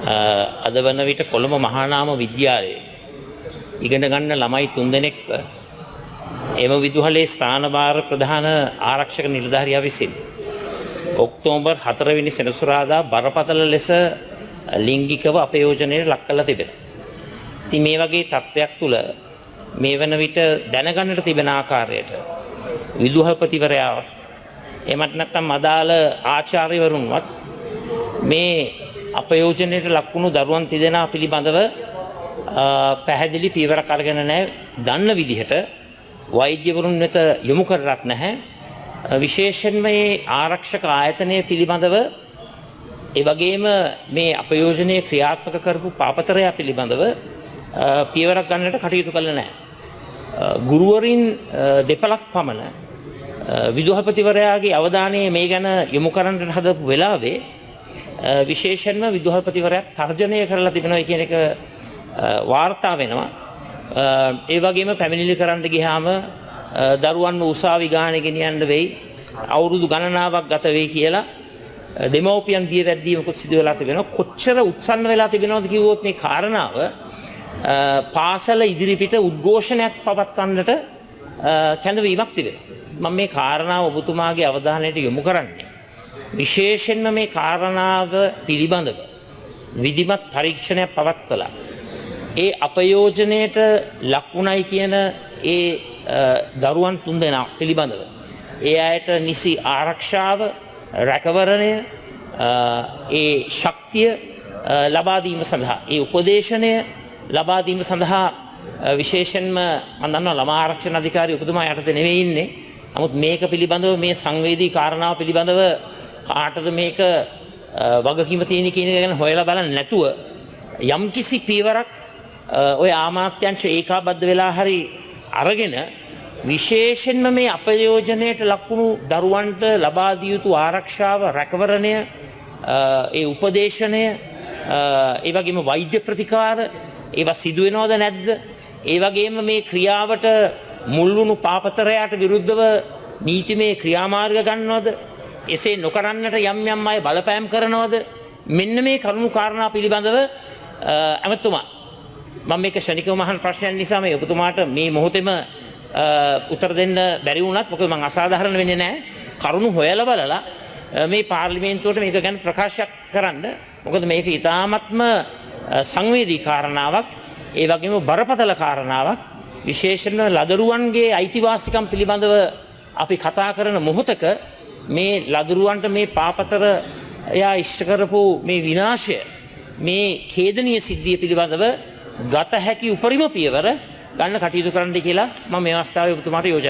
අද වන විට කොළඹ මහානාම විද්‍යාලයේ ඉගෙන ගන්න ළමයි 3 දෙනෙක් එම විදුහලේ ස්ථානභාර ප්‍රධාන ආරක්ෂක නිලධාරියා විසින් ඔක්තෝබර් 4 වෙනි සෙනසුරාදා බරපතල ලෙස ලිංගිකව අපයෝජනයට ලක් කරලා තිබෙනවා. ඉතින් මේ වගේ තත්ත්වයක් තුළ මේ වන විට දැනගන්නට තිබෙන ආකාරයට විදුහල්පතිවරයා එමත් නැත්නම් අදාළ ආචාර්යවරුන්වත් මේ අපයෝජනයට ලක්වුණු දරුවන් තිදෙනා පිළිබඳව පැහැදිලි පියවරක් අරගෙන නැහැ. දන්න විදිහට වෛද්‍යවරුන් වෙත යොමු කරලත් නැහැ. විශේෂයෙන්ම මේ ආරක්ෂක ආයතනය පිළිබඳව ඒ වගේම මේ අපයෝජනයේ ක්‍රියාත්මක කරපු පාපතරයා පිළිබඳව පියවරක් ගන්නට කටයුතු කළේ නැහැ. ගුරුවරින් දෙපළක් පමණ විදුහල්පතිවරයාගේ අවධානය මේ ගැන යොමු කරන්නට හදපු වෙලාවේ විශේෂයෙන්ම විදුහල්පතිවරයා තර්ජනය කරලා තිබෙනවා කියන එක වාර්තා වෙනවා. ඒ වගේම පැමිණිලි කරන්න ගියාම දරුවන්ව උසාවි ගානේ ගෙනියන්න වෙයි, අවුරුදු ගණනාවක් ගත වෙයි කියලා දෙමව්පියන් බියවැද්දීමකුත් සිදු වෙලා තිබෙනවා. කොච්චර උත්සන්න වෙලා තිබෙනවද කිව්වොත් මේ කාරණාව පාසල ඉදිරිපිට උද්ඝෝෂණයක් පවත්වන්නට කැඳවීමක් තිබෙනවා. මම මේ කාරණාව ඔබතුමාගේ අවධානයට යොමු කරන්නේ විශේෂයෙන්ම මේ කාරණාව පිළිබඳව විධිමත් පරීක්ෂණයක් පවත්වලා ඒ අපයෝජනයට ලක්ුණයි කියන ඒ දරුවන් 3 දෙනා පිළිබඳව ඒ අයට නිසි ආරක්ෂාව, රැකවරණය, ඒ ශක්තිය ලබා දීම සඳහා, ඒ උපදේශනය ලබා දීම සඳහා විශේෂයෙන්ම මම දන්නවා ළමා ආරක්ෂණ අධිකාරිය ඔබතුමා යටතේ නෙවෙයි ඉන්නේ. නමුත් මේක පිළිබඳව මේ සංවේදී කාරණාව පිළිබඳව කාටද මේක වගකීම තියෙන කියන එක ගැන හොයලා බලන්න නැතුව යම්කිසි පියවරක් ඔය ආමාත්‍යංශ ඒකාබද්ධ වෙලා හරි අරගෙන විශේෂයෙන්ම මේ අපයෝජනයට ලක්වුණු දරුවන්ට ලබා දිය යුතු ආරක්ෂාව, රැකවරණය, ඒ උපදේශනය, ඒ වගේම වෛද්‍ය ප්‍රතිකාර ඒවා සිදු වෙනවද නැද්ද? ඒ වගේම මේ ක්‍රියාවට මුල් වුණු පාපතරයාට විරුද්ධව නීතිමය ක්‍රියාමාර්ග ගන්නවද? එසේ නොකරන්නට යම් යම් අය බලපෑම් කරනවද? මෙන්න මේ කරුණු කාරණා පිළිබඳව අමතුමා මම මේක ශනිකව මහන් ප්‍රශ්නයක් නිසා මේ ඔබතුමාට මේ මොහොතේම උත්තර දෙන්න බැරි වුණත් මොකද මම අසාධාරණ වෙන්නේ නැහැ. කරුණු හොයලා බලලා මේ පාර්ලිමේන්තුවට මේක ගැන ප්‍රකාශයක් කරන්න. මොකද මේක ඉතාමත්ම සංවේදී කාරණාවක්. ඒ වගේම බරපතල කාරණාවක්. විශේෂයෙන්ම ලදරුවන්ගේ අයිතිවාසිකම් පිළිබඳව අපි කතා කරන මොහොතක මේ ලදරුවන්ට මේ පාපතර එයා ඉෂ්ට කරපු මේ විනාශය, මේ ඛේදනීය සිද්ධිය පිළිබඳව ගත හැකි උපරිම පියවර ගන්න කටයුතු කරන්න කියලා මම මේ අවස්ථාවේ ඔබතුමාට යෝජනා